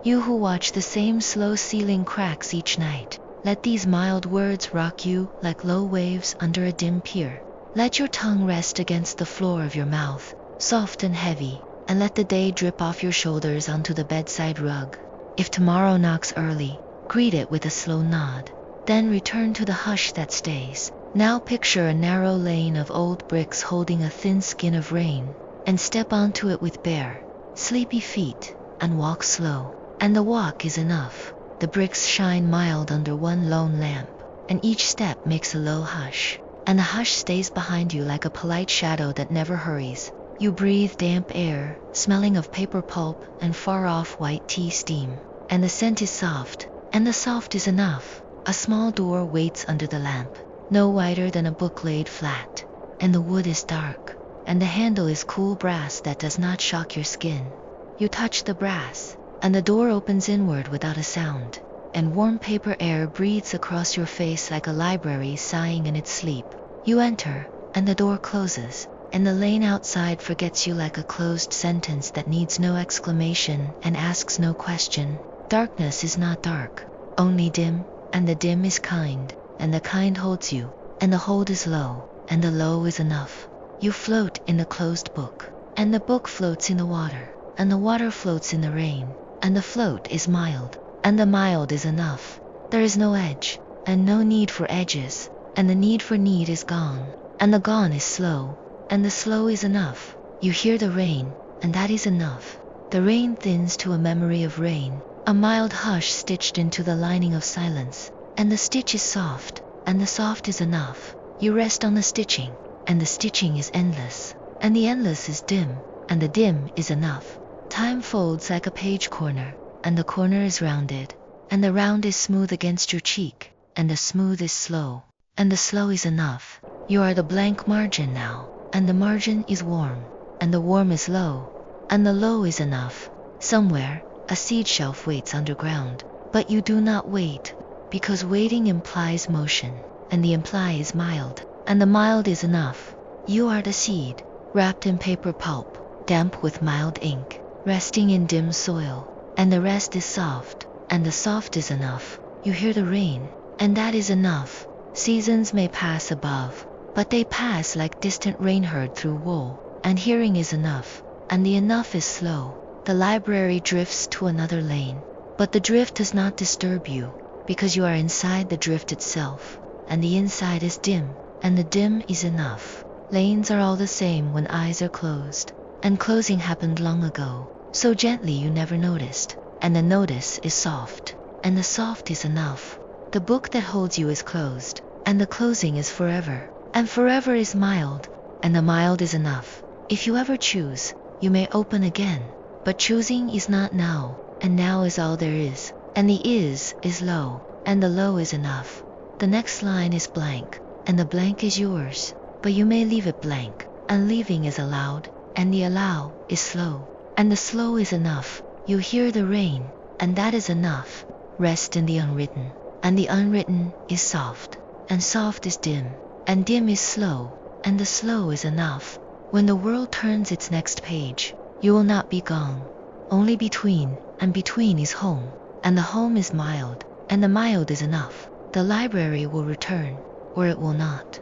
You who watch the same slow ceiling cracks each night, let these mild words rock you like low waves under a dim pier. Let your tongue rest against the floor of your mouth, soft and heavy, and let the day drip off your shoulders onto the bedside rug. If tomorrow knocks early, greet it with a slow nod. Then return to the hush that stays. Now picture a narrow lane of old bricks holding a thin skin of rain, and step onto it with bare, sleepy feet, and walk slow. And the walk is enough. The bricks shine mild under one lone lamp, and each step makes a low hush. And the hush stays behind you like a polite shadow that never hurries. You breathe damp air, smelling of paper pulp and far-off white tea steam. And the scent is soft, and the soft is enough. A small door waits under the lamp, no wider than a book laid flat. And the wood is dark, and the handle is cool brass that does not shock your skin. You touch the brass, and the door opens inward without a sound, and warm paper air breathes across your face like a library sighing in its sleep. You enter, and the door closes, and the lane outside forgets you like a closed sentence that needs no exclamation and asks no question. Darkness is not dark, only dim, and the dim is kind, and the kind holds you, and the hold is low, and the low is enough. You float in the closed book, and the book floats in the water, and the water floats in the rain, and the float is mild, and the mild is enough. There is no edge, and no need for edges, and the need for need is gone, and the gone is slow, and the slow is enough. You hear the rain, and that is enough. The rain thins to a memory of rain, a mild hush stitched into the lining of silence, and the stitch is soft, and the soft is enough. You rest on the stitching, and the stitching is endless, and the endless is dim, and the dim is enough. Time folds like a page corner, and the corner is rounded, and the round is smooth against your cheek, and the smooth is slow, and the slow is enough. You are the blank margin now, and the margin is warm, and the warm is low, and the low is enough. Somewhere, a seed shelf waits underground, but you do not wait, because waiting implies motion, and the imply is mild, and the mild is enough. You are the seed, wrapped in paper pulp, damp with mild ink, resting in dim soil, and the rest is soft, and the soft is enough. You hear the rain, and that is enough. Seasons may pass above, but they pass like distant rain heard through wool, and hearing is enough, and the enough is slow. The library drifts to another lane, but the drift does not disturb you, because you are inside the drift itself, and the inside is dim, and the dim is enough. Lanes are all the same when eyes are closed, and closing happened long ago, so gently you never noticed, and the notice is soft, and the soft is enough. The book that holds you is closed, and the closing is forever, and forever is mild, and the mild is enough. If you ever choose, you may open again, but choosing is not now, and now is all there is, and the is low, and the low is enough. The next line is blank, and the blank is yours, but you may leave it blank, and leaving is allowed, and the allow is slow, and the slow is enough. You hear the rain, and that is enough. Rest in the unwritten, and the unwritten is soft, and soft is dim, and dim is slow, and the slow is enough. When the world turns its next page, you will not be gone, only between, and between is home, and the home is mild, and the mild is enough. The library will return, or it will not,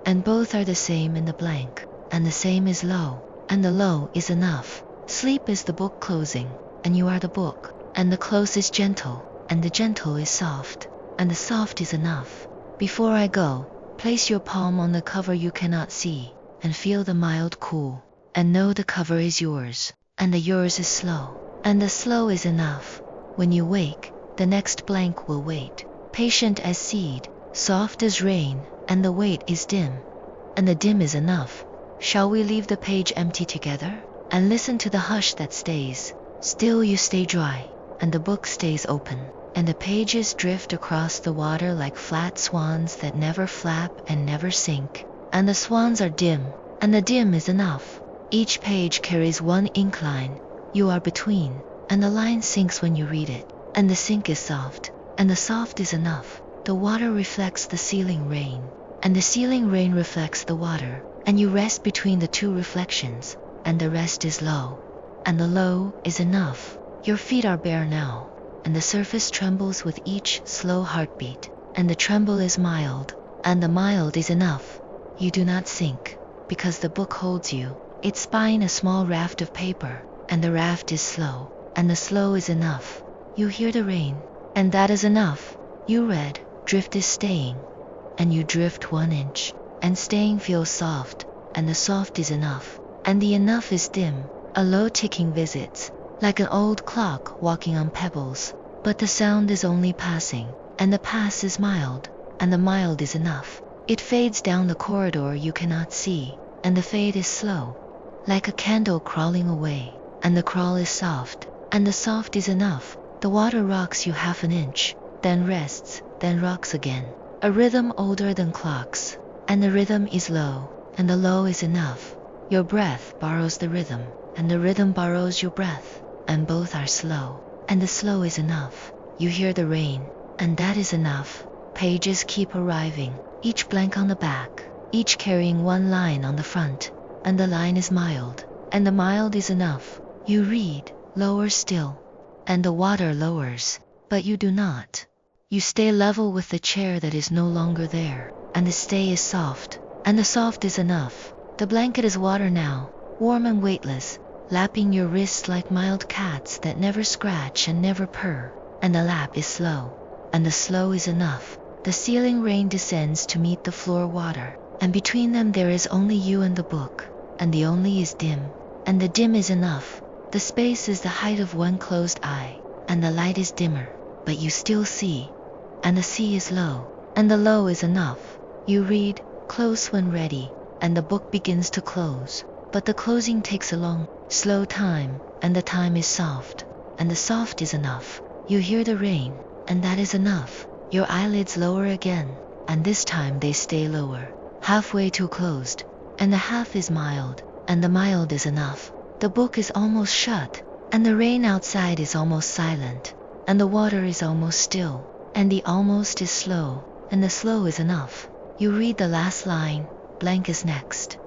and both are the same in the blank, and the same is low, and the low is enough. Sleep is the book closing, and you are the book, and the close is gentle, and the gentle is soft, and the soft is enough. Before I go, place your palm on the cover you cannot see, and feel the mild cool, and know the cover is yours, and the yours is slow, and the slow is enough. When you wake, the next blank will wait, patient as seed, soft as rain, and the wait is dim, and the dim is enough. Shall we leave the page empty together, and listen to the hush that stays? Still you stay dry, and the book stays open, and the pages drift across the water like flat swans that never flap and never sink, and the swans are dim, and the dim is enough. Each page carries one ink line, you are between, and the line sinks when you read it, and the sink is soft, and the soft is enough. The water reflects the ceiling rain, and the ceiling rain reflects the water, and you rest between the two reflections, and the rest is low, and the low is enough. Your feet are bare now, and the surface trembles with each slow heartbeat, and the tremble is mild, and the mild is enough. You do not sink, because the book holds you, its spine a small raft of paper, and the raft is slow, and the slow is enough. You hear the rain, and that is enough. You read, drift is staying, and you drift 1 inch, and staying feels soft, and the soft is enough, and the enough is dim, a low ticking visits, like an old clock walking on pebbles, but the sound is only passing, and the pass is mild, and the mild is enough. It fades down the corridor you cannot see, and the fade is slow, like a candle crawling away, and the crawl is soft, and the soft is enough. The water rocks you 1/2 inch, then rests, then rocks again, a rhythm older than clocks, and the rhythm is low, and the low is enough. Your breath borrows the rhythm, and the rhythm borrows your breath, and both are slow, and the slow is enough. You hear the rain, and that is enough. Pages keep arriving, each blank on the back, each carrying 1 line on the front, and the line is mild, and the mild is enough. You read, lower still, and the water lowers, but you do not. You stay level with the chair that is no longer there, and the stay is soft, and the soft is enough. The blanket is water now, warm and weightless, lapping your wrists like mild cats that never scratch and never purr, and the lap is slow, and the slow is enough. The ceiling rain descends to meet the floor water, and between them there is only you and the book, and the only is dim, and the dim is enough. The space is the height of 1 closed eye, and the light is dimmer, but you still see, and the sea is low, and the low is enough. You read, close when ready, and the book begins to close, but the closing takes a long, slow time, and the time is soft, and the soft is enough. You hear the rain, and that is enough. Your eyelids lower again, and this time they stay lower, halfway to closed, and the half is mild, and the mild is enough. The book is almost shut, and the rain outside is almost silent, and the water is almost still, and the almost is slow, and the slow is enough. You read the last line, blank is next,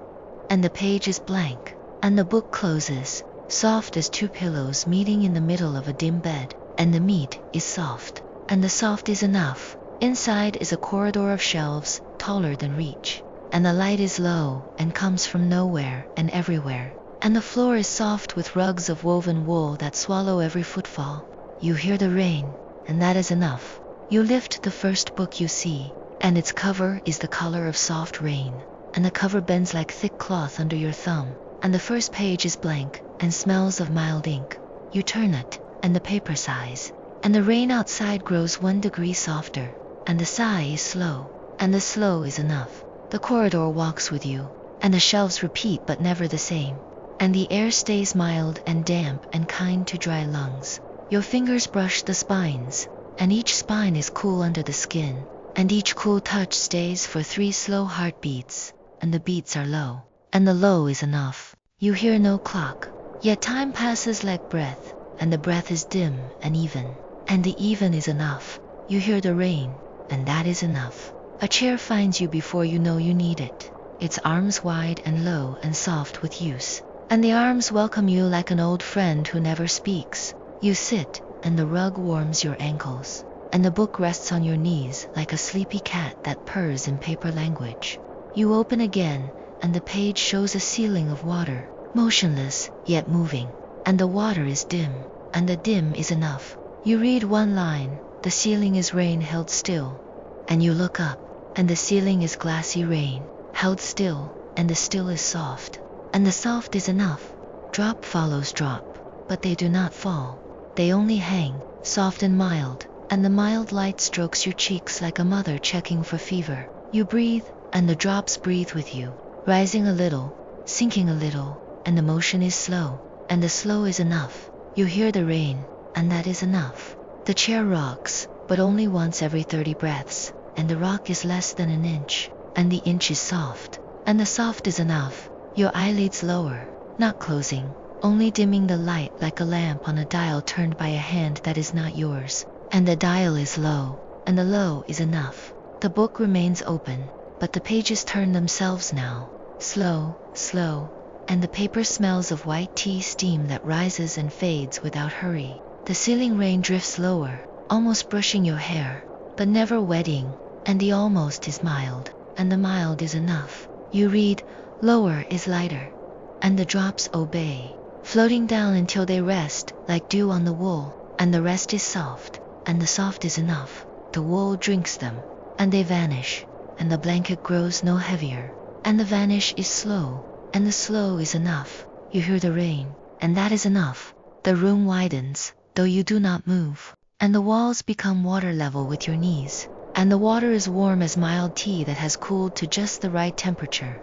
and the page is blank, and the book closes, soft as 2 pillows meeting in the middle of a dim bed, and the meat is soft, and the soft is enough. Inside is a corridor of shelves, taller than reach, and the light is low and comes from nowhere and everywhere, and the floor is soft with rugs of woven wool that swallow every footfall. You hear the rain, and that is enough. You lift the first book you see, and its cover is the color of soft rain, and the cover bends like thick cloth under your thumb, and the first page is blank and smells of mild ink. You turn it, and the paper sighs, and the rain outside grows 1 degree softer, and the sigh is slow, and the slow is enough. The corridor walks with you, and the shelves repeat but never the same, and the air stays mild and damp and kind to dry lungs. Your fingers brush the spines, and each spine is cool under the skin, and each cool touch stays for 3 slow heartbeats, and the beats are low, and the low is enough. You hear no clock, yet time passes like breath, and the breath is dim and even, and the even is enough. You hear the rain, and that is enough. A chair finds you before you know you need it, its arms wide and low and soft with use, and the arms welcome you like an old friend who never speaks. You sit, and the rug warms your ankles, and the book rests on your knees like a sleepy cat that purrs in paper language. You open again, and the page shows a ceiling of water, motionless yet moving, and the water is dim, and the dim is enough. You read 1 line, the ceiling is rain held still, and you look up, and the ceiling is glassy rain, held still, and the still is soft, and the soft is enough. Drop follows drop, but they do not fall, they only hang, soft and mild, and the mild light strokes your cheeks like a mother checking for fever. You breathe, and the drops breathe with you, rising a little, sinking a little, and the motion is slow, and the slow is enough. You hear the rain, and that is enough. The chair rocks, but only once every 30 breaths, and the rock is less than 1 inch, and the inch is soft, and the soft is enough. Your eyelids lower, not closing, only dimming the light like a lamp on a dial turned by a hand that is not yours, and the dial is low, and the low is enough. The book remains open, but the pages turn themselves now, slow, slow, and the paper smells of white tea steam that rises and fades without hurry. The ceiling rain drifts lower, almost brushing your hair, but never wetting, and the almost is mild, and the mild is enough. You read, lower is lighter, and the drops obey, floating down until they rest like dew on the wool, and the rest is soft, and the soft is enough. The wool drinks them, and they vanish, and the blanket grows no heavier, and the vanish is slow, and the slow is enough. You hear the rain, and that is enough. The room widens, though you do not move, and the walls become water level with your knees, and the water is warm as mild tea that has cooled to just the right temperature.